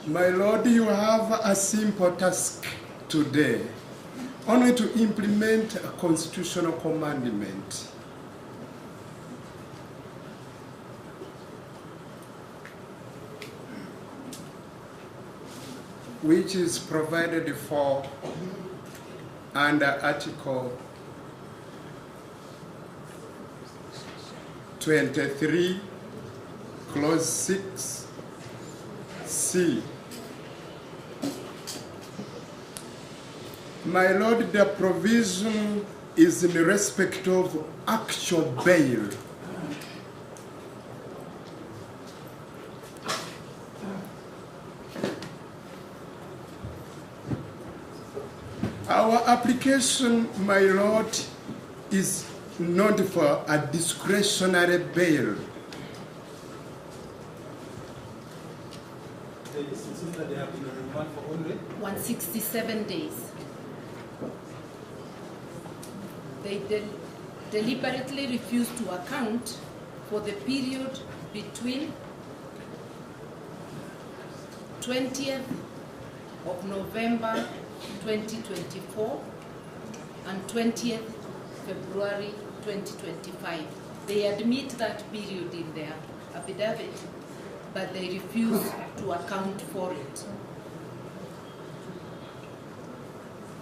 My Lord, you have a simple task today, only to implement a constitutional commandment. Which is provided for under Article 23, Clause 6, C. My Lord, the provision is in respect of actual bail. Our application, my Lord, is not for a discretionary bail. They have been on remand for only 167 days. They deliberately refused to account for the period between 20th of November 2024 and 20th February 2025. They admit that period in their affidavit, but they refuse to account for it.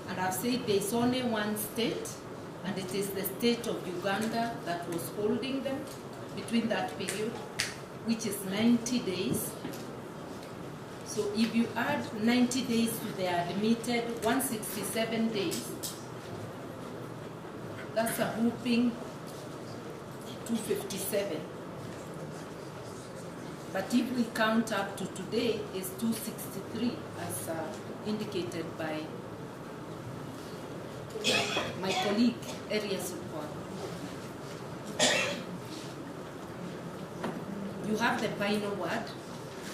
And I've said there's only one state, and it is the state of Uganda that was holding them between that period, which is 90 days. So if you add 90 days to the admitted 167 days, that's a whooping 257. But if we count up to today, it's 263, as indicated by my colleague, Arias report. You have the final word.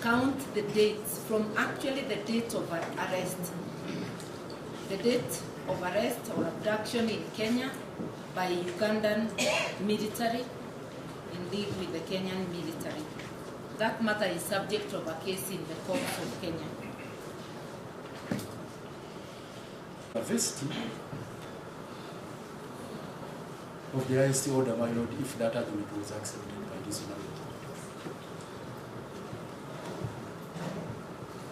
Count the dates from actually the date of arrest. The date of arrest or abduction in Kenya by Ugandan military in league with the Kenyan military. That matter is subject of a case in the courts of Kenya. Diversity of the IST order, my Lord, if that argument was accepted by this Honorable.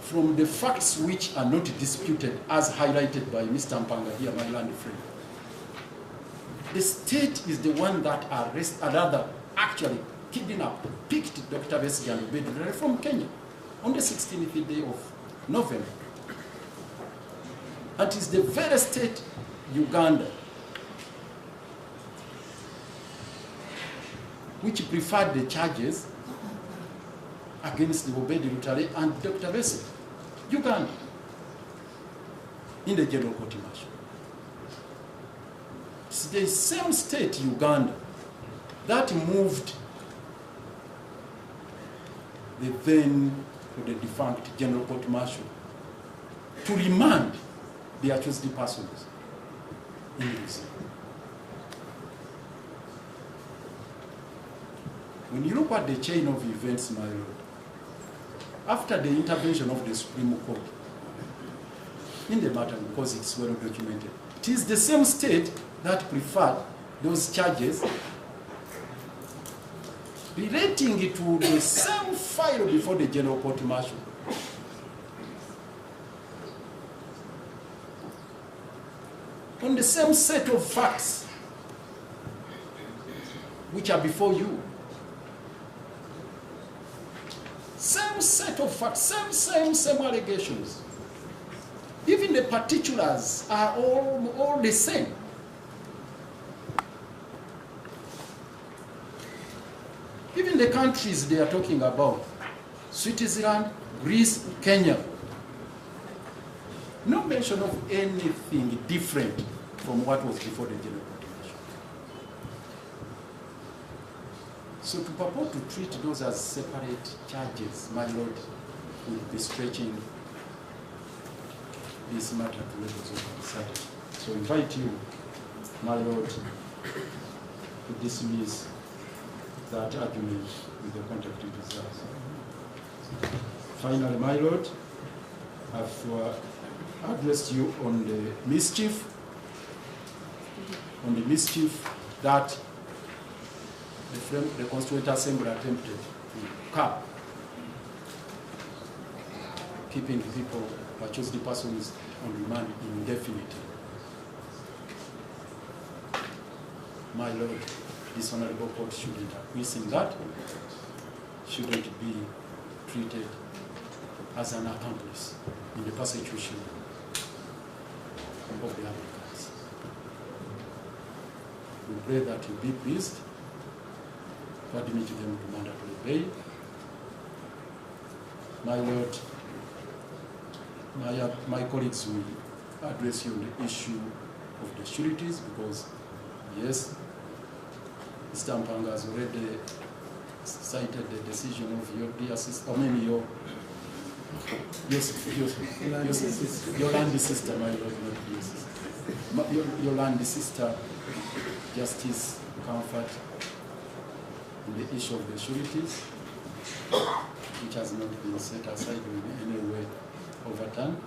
From the facts which are not disputed, as highlighted by Mr. Mpanga here, my learned friend, the state is the one that actually kidnapped, picked Dr. Besigye Lutale from Kenya on the 16th day of November. And it is the very state, Uganda, which preferred the charges against the Besigye Lutale and Dr. Besigye, Uganda, in the general court martial. It's the same state, Uganda, that moved the then or the defunct general court martial to remand the accused persons in this. When you look at the chain of events, my Lord, after the intervention of the Supreme Court in the matter, because it's well documented, it is the same state that preferred those charges relating it to the same file before the general court martial. On the same set of facts which are before you. Same set of facts, same allegations. Even the particulars are all the same. Even the countries they are talking about, Switzerland, Greece, Kenya, no mention of anything different from what was before the general court martial. So to purport to treat those as separate charges, my Lord, would be stretching this matter to levels of uncertainty. So I invite you, my Lord, to dismiss that argument with the contempt it deserves. Finally, my Lord, I've addressed you on the mischief that the Constituent Assembly attempted to curb, keeping people, accused persons on remand indefinitely. My Lord, this Honorable Court shouldn't acquiesce in that, shouldn't be treated as an accomplice in the persecution of the applicants. We pray that you be pleased to admit them to mandatory bail. My Lord, my colleagues will address you on the issue of the sureties because, yes, Mr. Mpanga has already cited the decision of your dear sister, your land sister, my Lord, not dear sister. Your land sister, Justice Comfort, in the issue of the sureties, which has not been set aside in any way overturned.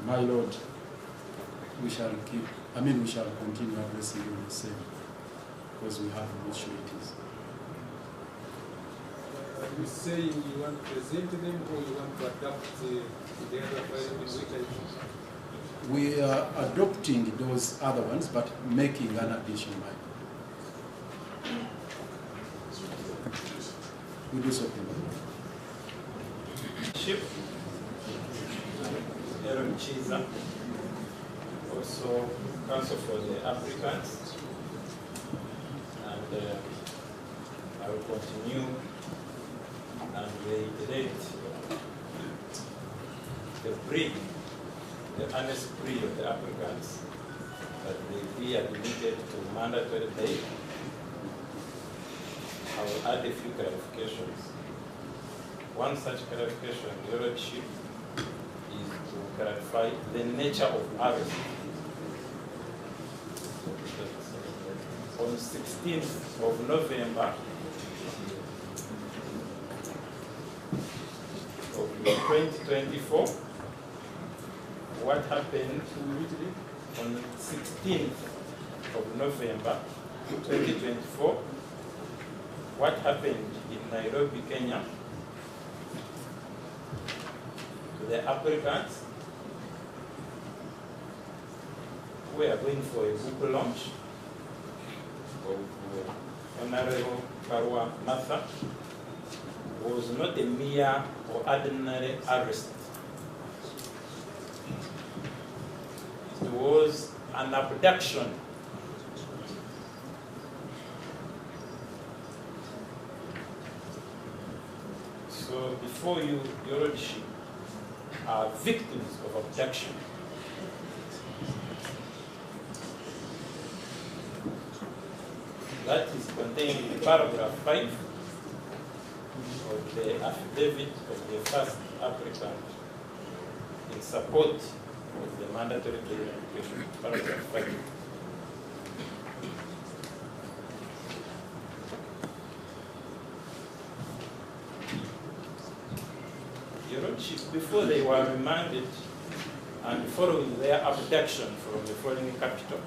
My Lord, we shall continue addressing you the same, because we have no sureties. You say you want to present them or you want to adapt the other file in which we are adopting those other ones, but making an addition. We do something. Chief Aaron Chiza, also counsel for the applicants, and I will continue and reiterate the earnest plea of the applicants that they be admitted to mandatory bail. I will add a few clarifications. One such clarification, Your Lordship, is to clarify the nature of arrest. On 16th of November of 2024, what happened on 16th of November 2024, what happened in Nairobi, Kenya, to the applicants who are going for a book launch of Honorable Karua was not a mere or ordinary arrest. It was an abduction. So before you, Your Lordship, are victims of abduction. That is contained in paragraph 5 of the affidavit of the first applicant in support of the mandatory bail application, paragraph 5. Your Lordship, before they were remanded and following their abduction from the foreign capital,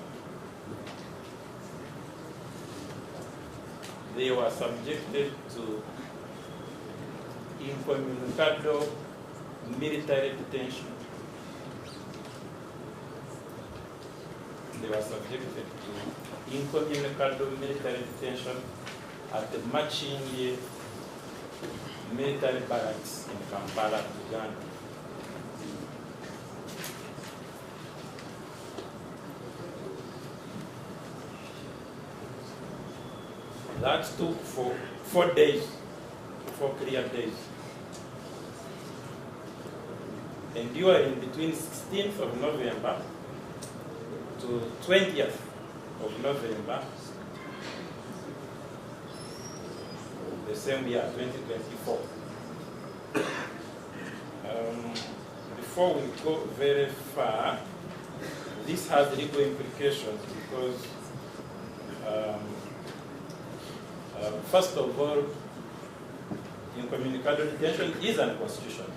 they were subjected to incommunicado military detention. They were subjected to incommunicado military detention at the Machinye military barracks in Kampala, Uganda. That took for 4 days, 4 clear days. And you are in between 16th of November to 20th of November the same year, 2024. Before we go very far, this has legal implications because first of all, incommunicado detention is unconstitutional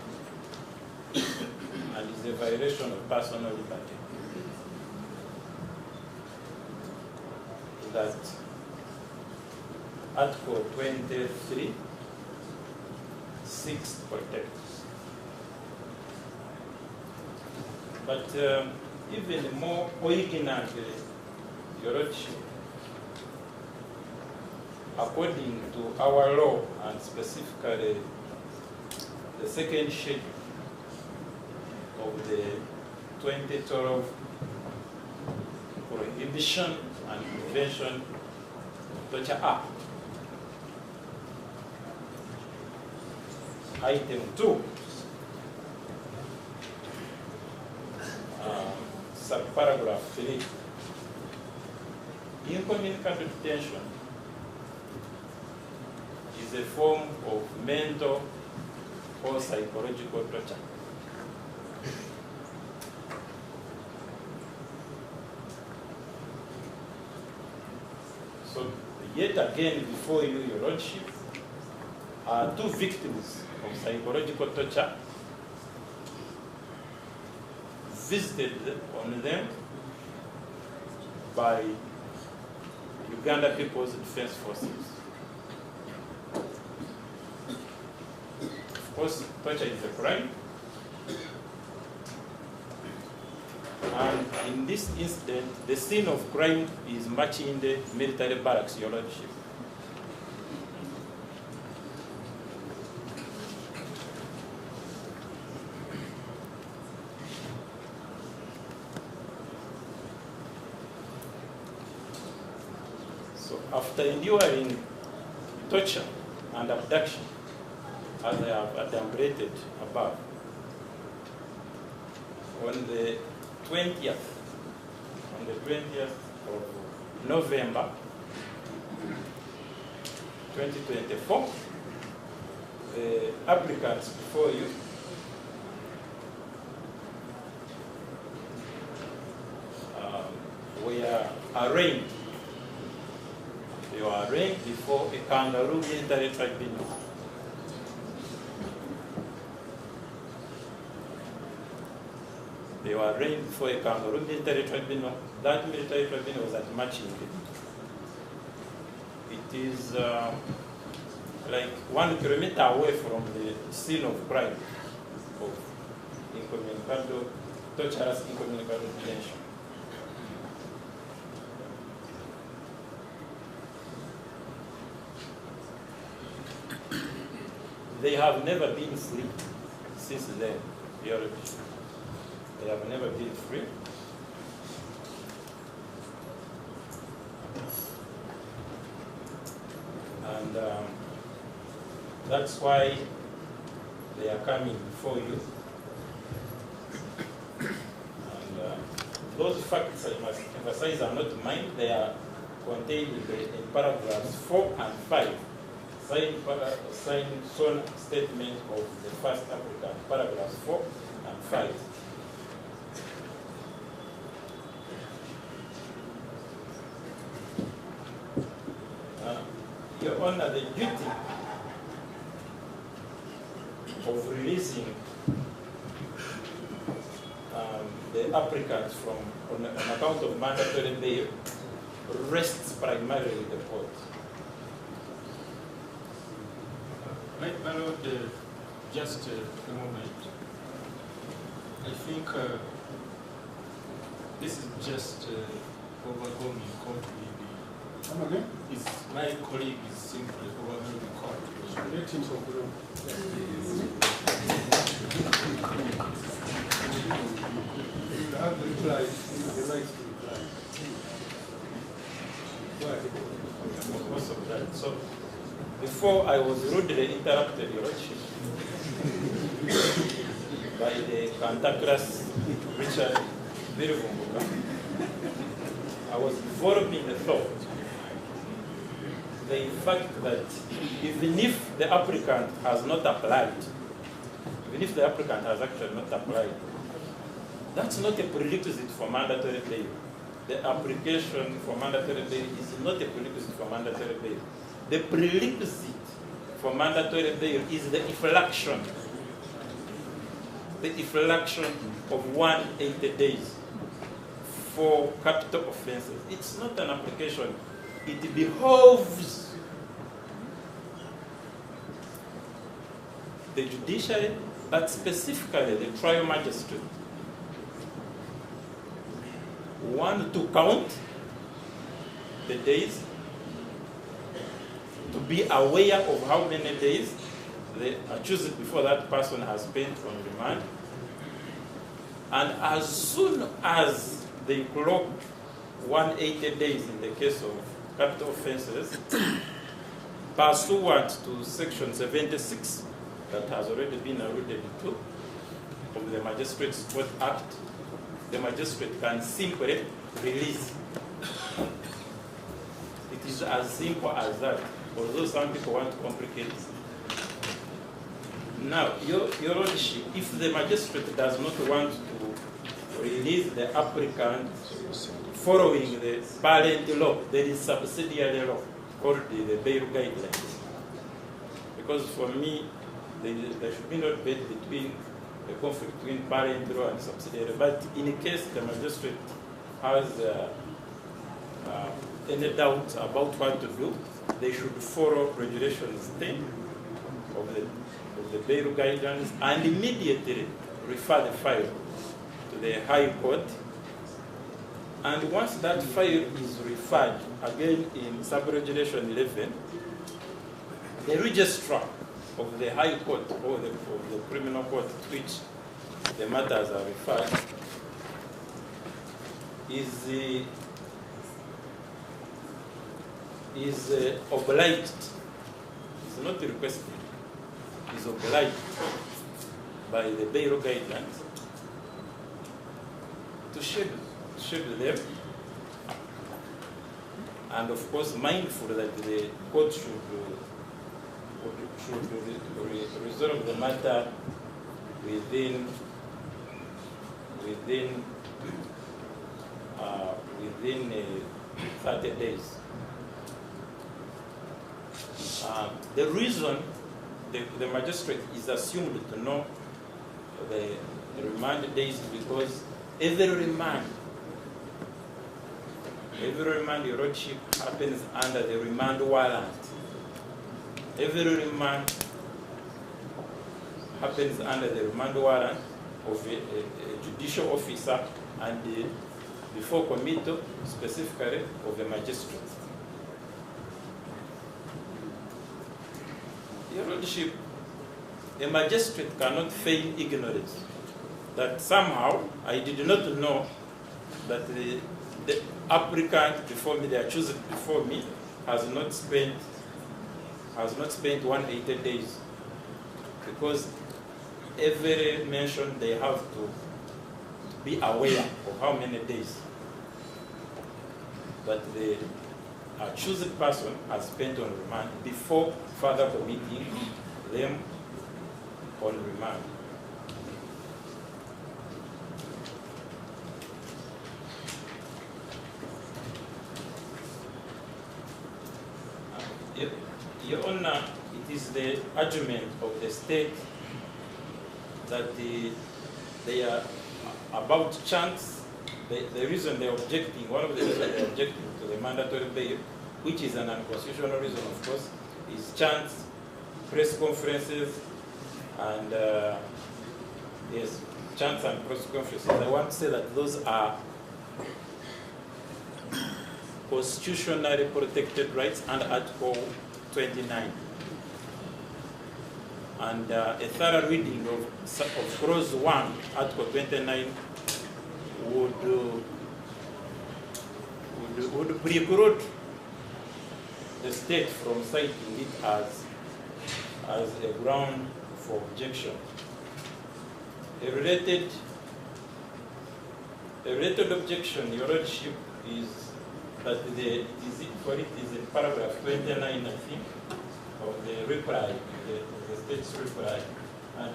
and is a violation of personal liberty. That Article 23, 6 protects. But even more poignantly, Your Lordship, according to our law and specifically the second schedule of the 2012 Prohibition and Prevention of Torture Act, Item 2, subparagraph 3, incommunicado detention is a form of mental or psychological torture. So, yet again, before you, Your Lordship, are two victims of psychological torture visited on them by Uganda People's Defense Forces. Of course, torture is a crime. And in this incident, the scene of crime is matching the military barracks, Your Lordship. So after enduring torture and abduction, as I have adumbrated above, on the 20th of November 2024, the applicants before you were arraigned. They were arraigned before a kangaroo military tribunal. They were arraigned before a kangaroo military tribunal. That military tribunal was at Machinga. It is like 1 kilometer away from the scene of crime of incommunicado, torturous incommunicado detention. They have never been free since then. They have never been free. And that's why they are coming before you. And those facts, I must emphasize, are not mine. They are contained in paragraphs 4 and 5. Signed sworn statement of the first applicant, paragraphs 4 and 5. Your Honor, the duty of releasing the applicants from on account of mandatory bail rests primarily with the court. My Lord, just a moment. I think this is just overwhelming court. Come again? My colleague is simply overwhelming court. Let him conclude. You have the reply, the right to reply. Go ahead. Most of that. So, before I was rudely interrupted, Your Lordship, by the cantankerous Richard Birvumbuka, I was developing the thought, the fact that even if the applicant has not applied, even if the applicant has actually not applied, that's not a prerequisite for mandatory bail. The application for mandatory bail is not a prerequisite for mandatory bail. The prerequisite for mandatory bail is the effluxion. The effluxion of 180 days for capital offences. It's not an application. It behoves the judiciary, but specifically the trial magistrate, one, to count the days, to be aware of how many days the accused before that person has spent on remand, and as soon as they clock 180 days in the case of capital offences, pursuant to section 76 that has already been alluded to of the Magistrates Court Act, the magistrate can simply release. It is as simple as that, although some people want to complicate it. Now, Your Lordship, if the magistrate does not want to release the applicant following the parent law, there is subsidiary law called the bail guidelines. Because for me, there should be no debate between the conflict between parent law and subsidiary. But in case the magistrate has any doubt about what to do, they should follow regulations 10 of the bail guidelines and immediately refer the file to the High Court. And once that file is referred, again in sub-regulation 11, the registrar of the High Court or of the criminal court to which the matters are referred is obliged, it's not requested, is obliged by the bail guidelines to schedule them, and of course mindful that the court should resolve the matter within 30 days. The reason the magistrate is assumed to know the remand days because every remand, Your Lordship, happens under the remand warrant. Every remand happens under the remand warrant of a judicial officer and before committal, specifically of the magistrate. Your Lordship, a magistrate cannot feign ignorance that somehow I did not know that the applicant before me, the accused before me, has not spent 180 days, because every mention they have to be aware of how many days that the accused person has spent on remand before further committing them on remand. Your Honor, it is the argument of the state that they are about chance. The reason they're objecting, one of the reasons they're objecting to the mandatory bail, which is an unconstitutional reason, of course, is chance, press conferences, and yes, chance and press conferences. I want to say that those are constitutionally protected rights under Article 29. And a thorough reading of Clause 1, Article 29, would preclude the state from citing it as a ground for objection. A related objection, Your Lordship, is that it is in paragraph 29, I think, of the reply, the state's reply, and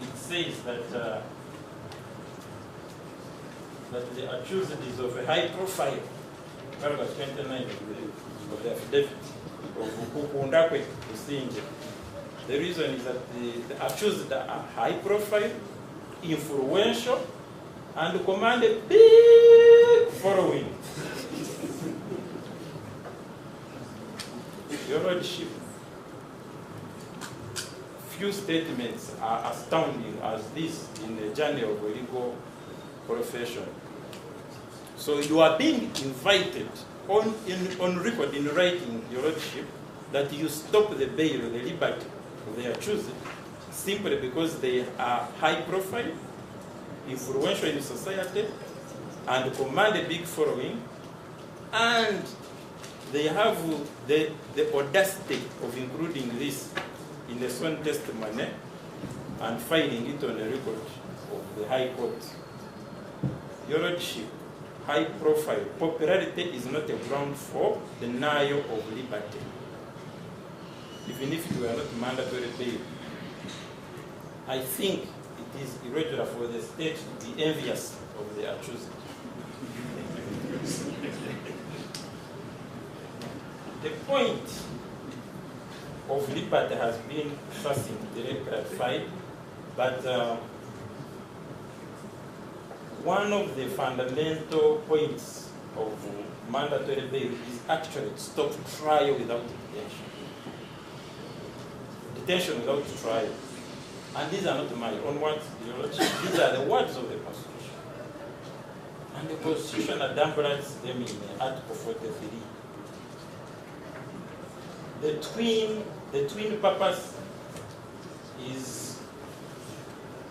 it says that the accused is of a high profile, paragraph 29 of the affidavit of Kukundakwe Kusinje. The reason is that the accused are high profile, influential, and command a big following. Your Lordship, few statements are astounding as this in the journey of a legal profession. So you are being invited on record in writing, Your Lordship, that you stop the bail, the liberty of the accused, simply because they are high profile, influential in society, and command a big following, and they have the audacity of including this in the sworn testimony and filing it on the record of the High Court. Your Lordship, high profile, popularity is not a ground for denial of liberty, even if it were not mandatory bail. I think it is irregular for the state to be envious of the accused. The point of liberty has been succinctly clarified, but one of the fundamental points of mandatory bail is actually to stop trial without detention. Detention without trial. And these are not my own words, Your Lordship. These are the words of the Constitution. And the Constitution adumbrates them in Article 43. The twin purpose is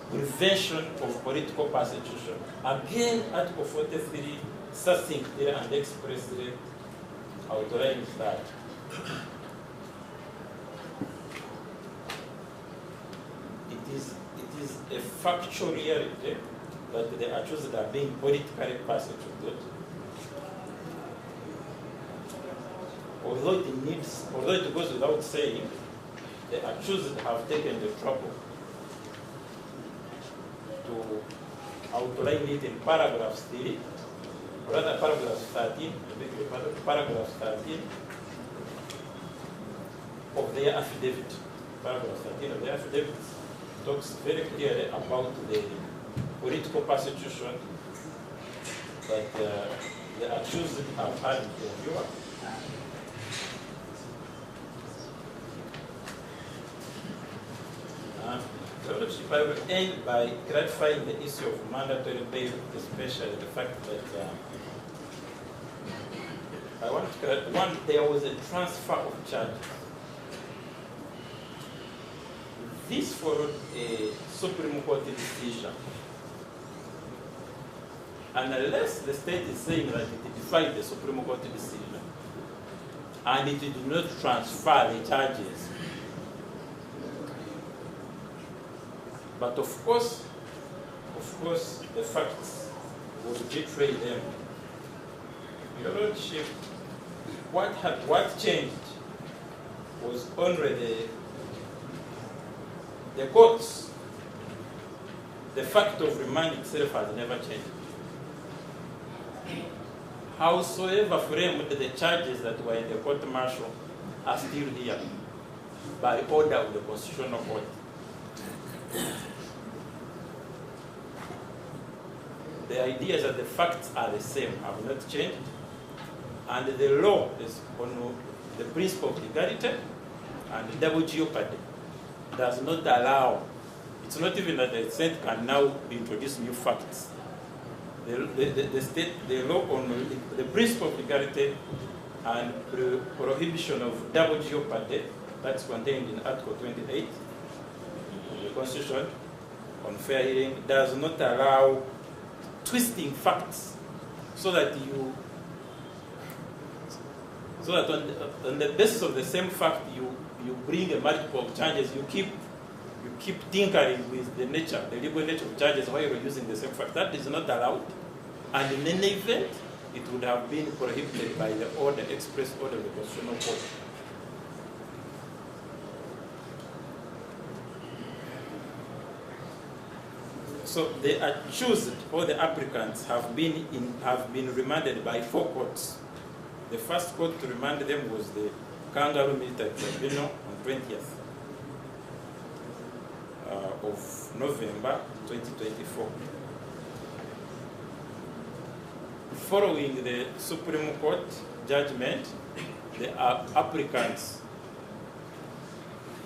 prevention of political persecution. Again, Article 43 succinctly and expressly outlines that. It is a factual reality that the accused are being politically persecuted. Although it goes without saying, the accused have taken the trouble to outline it in paragraph 3, rather paragraph 13, paragraph 13 of their affidavit. Paragraph 13 of their affidavit talks very clearly about the political persecution that the accused have had to endure. Lordship, I will end by clarifying the issue of mandatory bail, especially the fact that I want to clarify, there was a transfer of charges. This followed a Supreme Court decision. And unless the state is saying that it defied the Supreme Court decision, and it did not transfer the charges, but of course, the facts would betray them. Your Lordship, what changed was only the courts. The fact of remand itself has never changed. Howsoever framed, the charges that were in the court martial are still here by order of the Constitutional Court. The idea is that the facts are the same, have not changed, and the law is on the principle of legality and double jeopardy does not allow. It's not even that the state can now introduce new facts. The law on the principle of legality and prohibition of double jeopardy that's contained in Article 28 of the Constitution on fair hearing does not allow twisting facts so that on the basis of the same fact you bring a multiple of charges, you keep tinkering with the legal nature of charges while you're using the same fact. That is not allowed. And in any event, it would have been prohibited by the order, express order of the Constitutional Court. So the accused or the applicants have been remanded by 4 courts. The first court to remand them was the Kangaroo Military Tribunal on 20th. of November 2024. Following the Supreme Court judgment, the applicants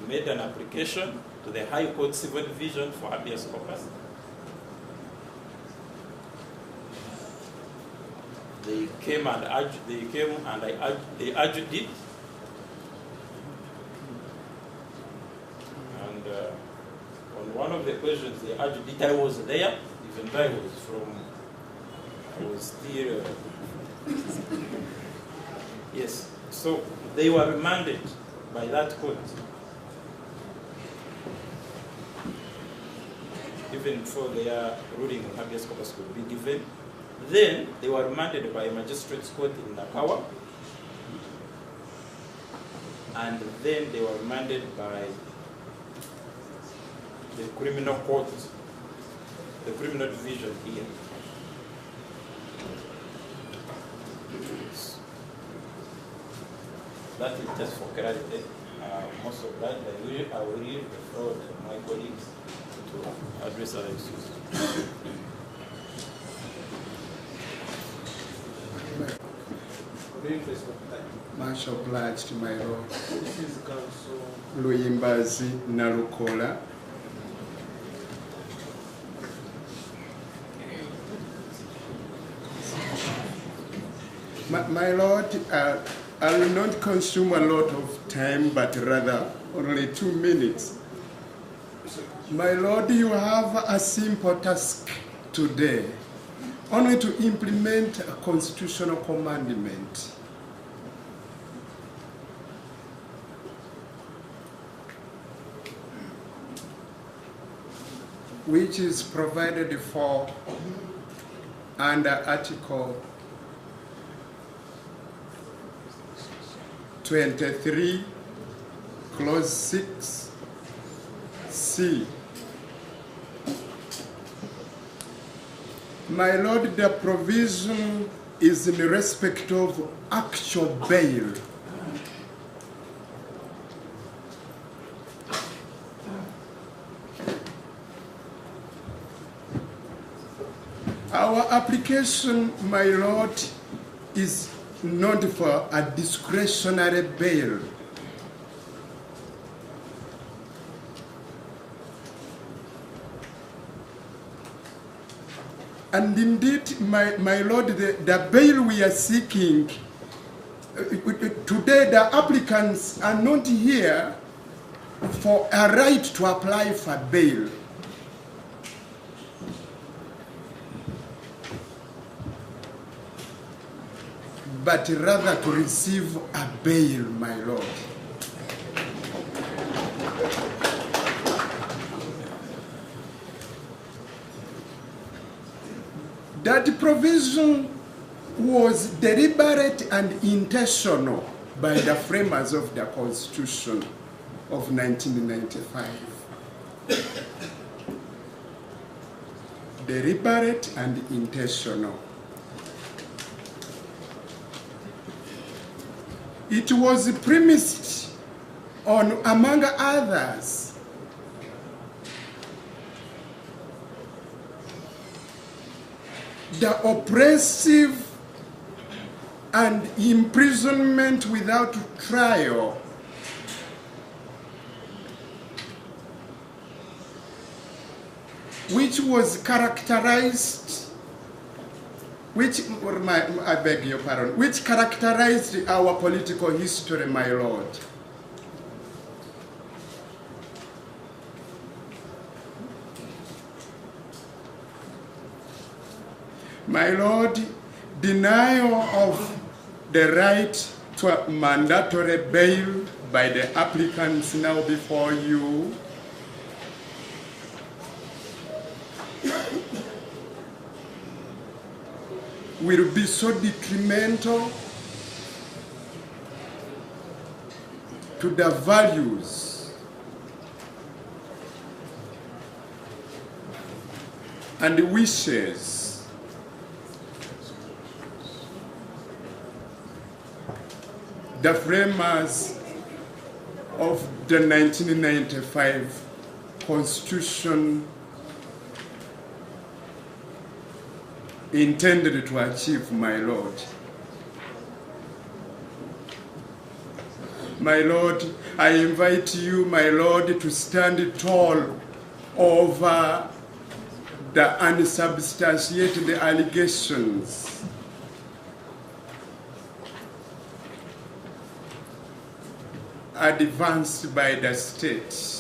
made an application to the High Court Civil Division for habeas corpus. They came and argued it. And on one of the questions they argued it, I was there, even though I was still, yes. So they were remanded by that court. Even before their ruling on habeas corpus could be given. Then they were remanded by a magistrate's court in Karua, and then they were remanded by the criminal court, the criminal division here. That is just for clarity. Most of that, I will leave the floor to my colleagues to address our issues. Much obliged, my lord. This is Council. Luyimbazi Nalukola. My lord, I will not consume a lot of time, but rather only 2 minutes. My lord, you have a simple task today, only to implement a constitutional commandment. Which is provided for under Article 23, Clause 6, C. My lord, the provision is in respect of actual bail. Our application, my lord, is not for a discretionary bail. And indeed, my lord, the bail we are seeking, today the applicants are not here for a right to apply for bail. But rather to receive a bail, my lord. That provision was deliberate and intentional by the framers of the Constitution of 1995. Deliberate and intentional. It was premised on, among others, the oppressive and imprisonment without trial which was characterized, I beg your pardon, which characterized our political history, my lord. My lord, denial of the right to a mandatory bail by the applicants now before you will be so detrimental to the values and the wishes the framers of the 1995 Constitution intended to achieve, my Lord. My Lord, I invite you, my Lord, to stand tall over the unsubstantiated allegations advanced by the state.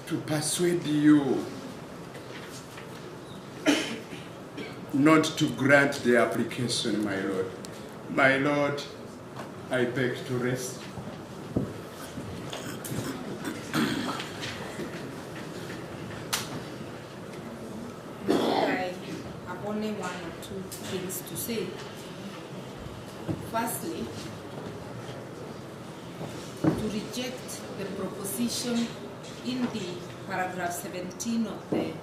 To persuade you not to grant the application, my Lord. My Lord, I beg to rest. I have only one or two things to say. Firstly, to reject the proposition in the paragraph 17 of the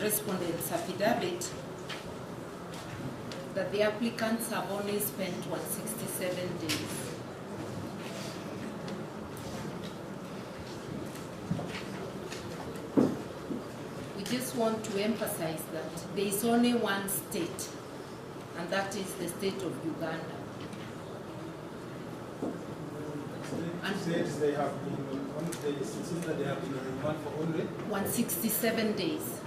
respondent's affidavit that the applicants have only spent 167 days. We just want to emphasize that there is only one state, and that is the state of Uganda. And States they have been on, it seems that they have been on remand for only 167 days.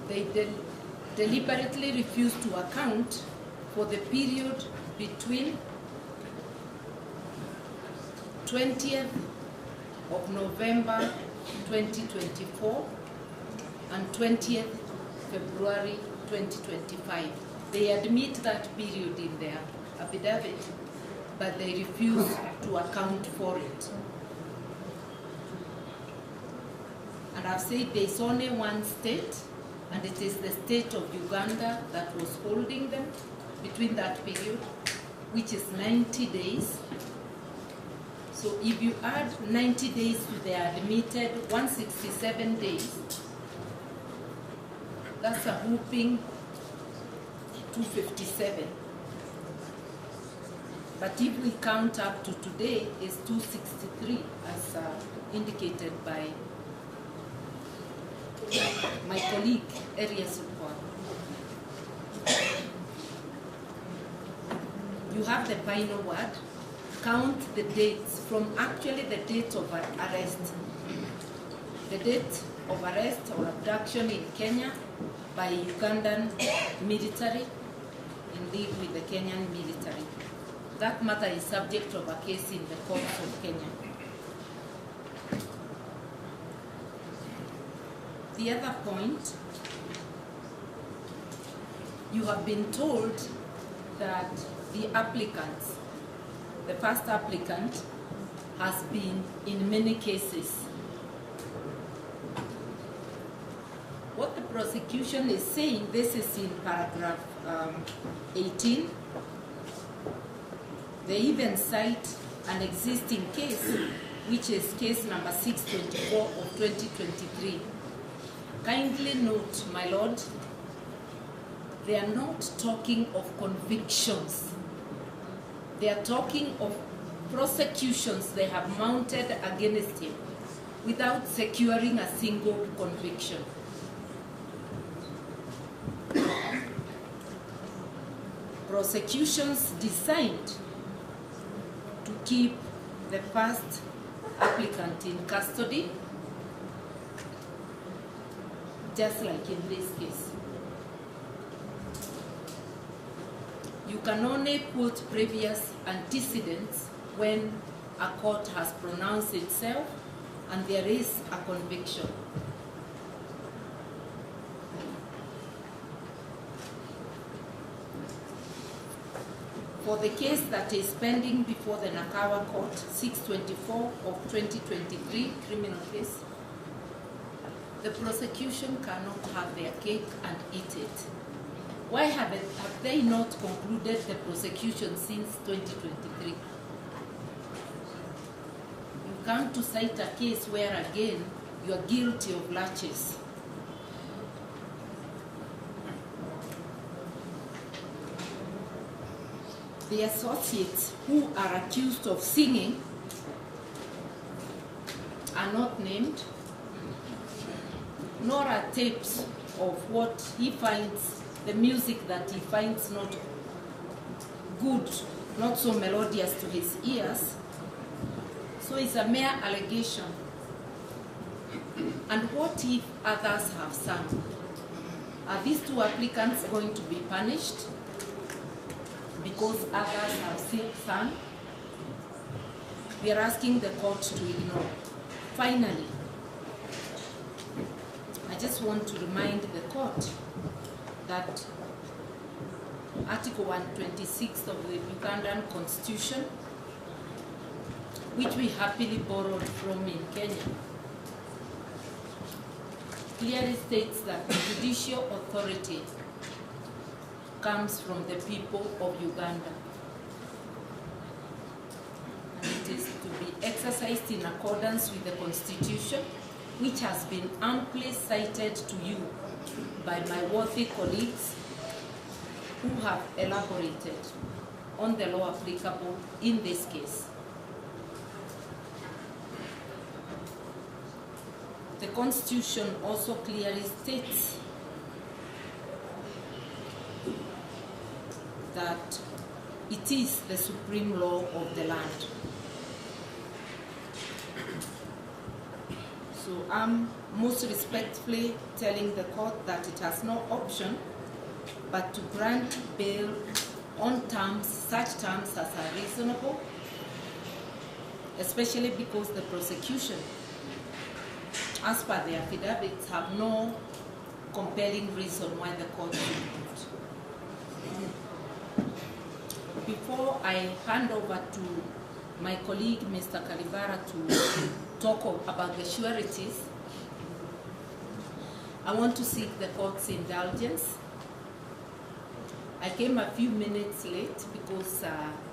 They deliberately refused to account for the period between 20th of November 2024 and 20th February 2025. They admit that period in their affidavit, but they refuse to account for it. And I've said there's only one state, and it is the state of Uganda that was holding them between that period, which is 90 days. So if you add 90 days to the admitted 167 days, that's a whooping 257. But if we count up to today, it's 263, as indicated by my colleague, Arias Ukwa. You have the final word. Count the dates from actually the date of arrest. The date of arrest or abduction in Kenya by Ugandan military, in league with the Kenyan military. That matter is subject of a case in the courts of Kenya. The other point, you have been told that the applicants, the first applicant, has been in many cases. What the prosecution is saying, this is in paragraph 18. They even cite an existing case, which is case number 624 of 2023. Kindly note, my Lord, they are not talking of convictions. They are talking of prosecutions they have mounted against him without securing a single conviction. Prosecutions designed to keep the first applicant in custody, just like in this case. You can only put previous antecedents when a court has pronounced itself and there is a conviction. For the case that is pending before the Nakawa Court, 624 of 2023 criminal case, the prosecution cannot have their cake and eat it. Why have they not concluded the prosecution since 2023? You come to cite a case where again you are guilty of laches. the associates who are accused of singing are not named, nor are tapes of what he finds, the music that he finds not good, not so melodious to his ears. So it's a mere allegation. And what if others have sung? Are these two applicants going to be punished because others have sung? We are asking the court to ignore. Finally, I just want to remind the court that Article 126 of the Ugandan Constitution, which we happily borrowed from in Kenya, clearly states that the judicial authority comes from the people of Uganda. And it is to be exercised in accordance with the Constitution, which has been amply cited to you by my worthy colleagues who have elaborated on the law applicable in this case. The Constitution also clearly states that it is the supreme law of the land. So I'm most respectfully telling the court that it has no option but to grant bail on terms, such terms as are reasonable, especially because the prosecution, as per the affidavits, have no compelling reason why the court should not. Before I hand over to my colleague, Mr. Kalibara, to talk about the sureties, I want to seek the court's indulgence. I came a few minutes late because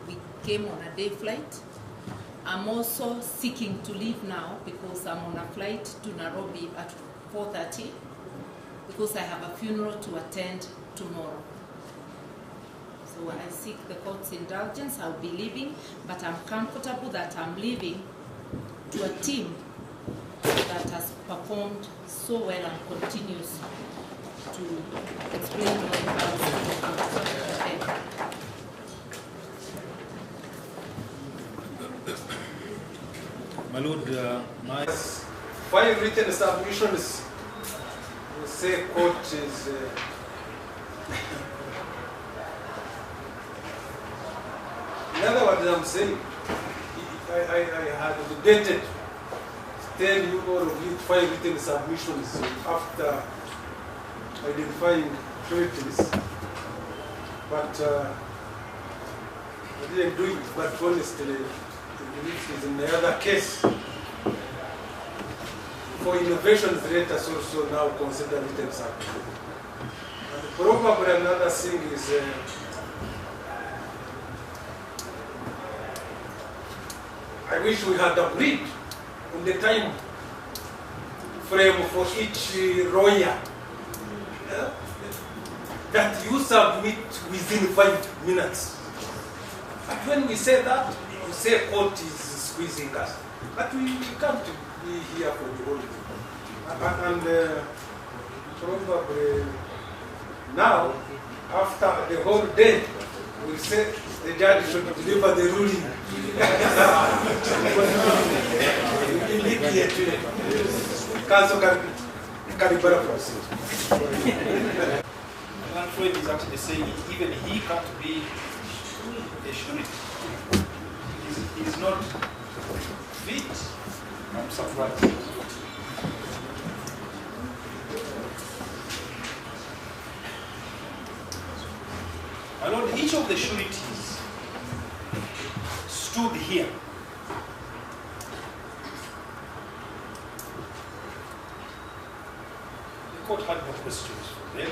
we came on a day flight. I'm also seeking to leave now because I'm on a flight to Nairobi at 4:30 because I have a funeral to attend tomorrow. So I seek the court's indulgence. I'll be leaving, but I'm comfortable that I'm leaving to a team that has performed so well and continues to explain what about okay. My Lord, my Five written submissions say court is in other words, I'm saying I had debated tell you all of you five written submissions after identifying sureties, but I didn't do it, but honestly is in the other case. For innovations, let us also now consider written submission. And probably another thing is I wish we had agreed on the time frame for each lawyer that you submit within 5 minutes. But when we say that, you say court is squeezing us. But we can't be here for the whole thing. And probably now, after the whole day, we'll say the judge should deliver the ruling. Immediately. Council Karibara proceed. Alfred is actually saying even he can't be a surety. He's not fit. I'm surprised. My Lord, each of the sureties stood here. The court had no questions for them.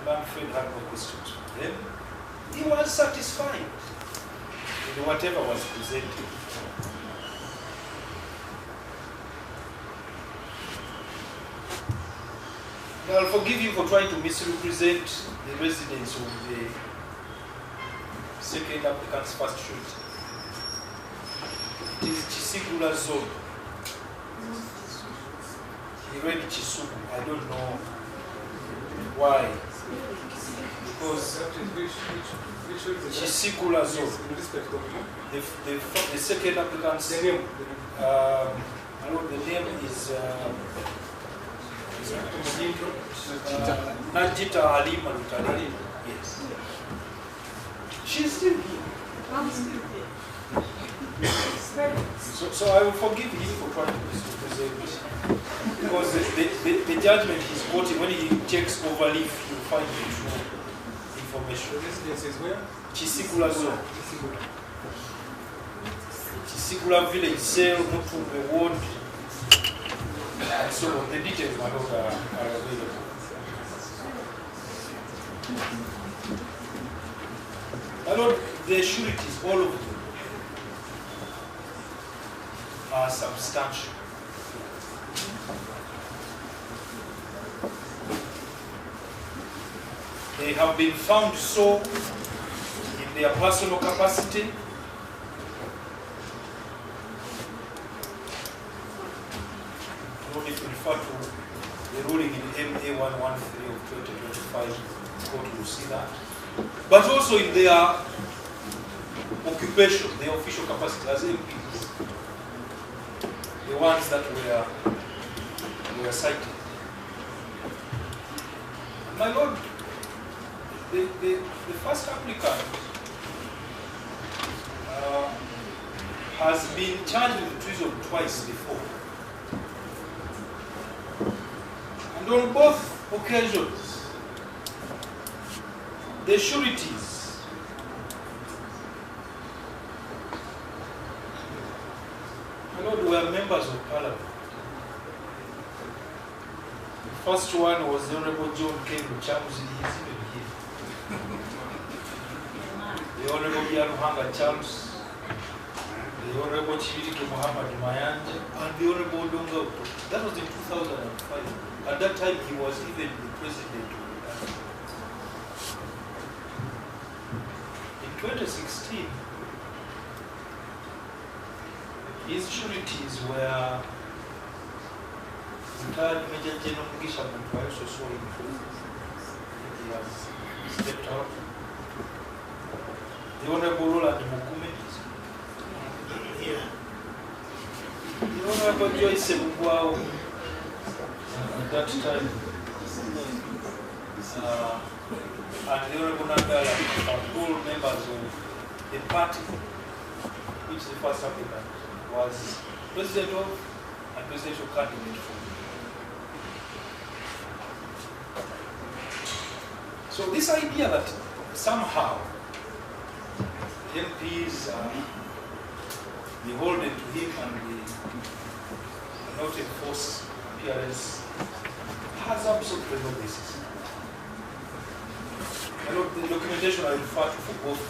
Manfred had no questions for them. He was satisfied with whatever was presented. Now, I'll forgive you for trying to misrepresent the residents of the second applicant's first surety. It is Chisigula zone. He read Chisugu. I don't know why. Because Chisigula zone. The second applicant's name. I know the name is Najita Halima Lutale. Yes. She's still here. So I will forgive him for trying to present it. Because the judgment he's quoting, when he checks over leaf, you'll find the true information. This is where? Chisigula zone. Chisigula village, cell, Mutumbe ward, and so on. The details, my lord, are available. My lord, the sureties, all of them, are substantial. They have been found so in their personal capacity, if you refer to the ruling in MA 113 of 2025, the court will see that. But also in their occupation, their official capacity as MPs, the ones that were cited. My lord, the first applicant has been charged with treason twice before. And on both occasions, the sureties were members of parliament. The first one was the Honorable John K. Muchamuzi, he is even here. The Honorable Yaruhanga Charles, the Honorable Chibirike Muhammad Mayanja, and the Honorable Odonga. That was in 2005. At that time, he was even the president of Uganda. In 2016, his sureties were retired Major General Mugisha Muntu, I also saw him. He has stepped out. The Honorable Roland Mukume. Here. The Honorable Joyce Sebugwao. At that time. And the Honorable Nagala are all members of the party, which the first applicant was president of and presidential candidate for. So this idea that somehow MPs are beholden to him and not enforce appearance has absolutely no basis. And the documentation I refer to for both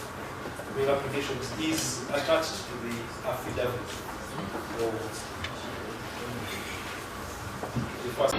bail applications is attached to the affidavit. The first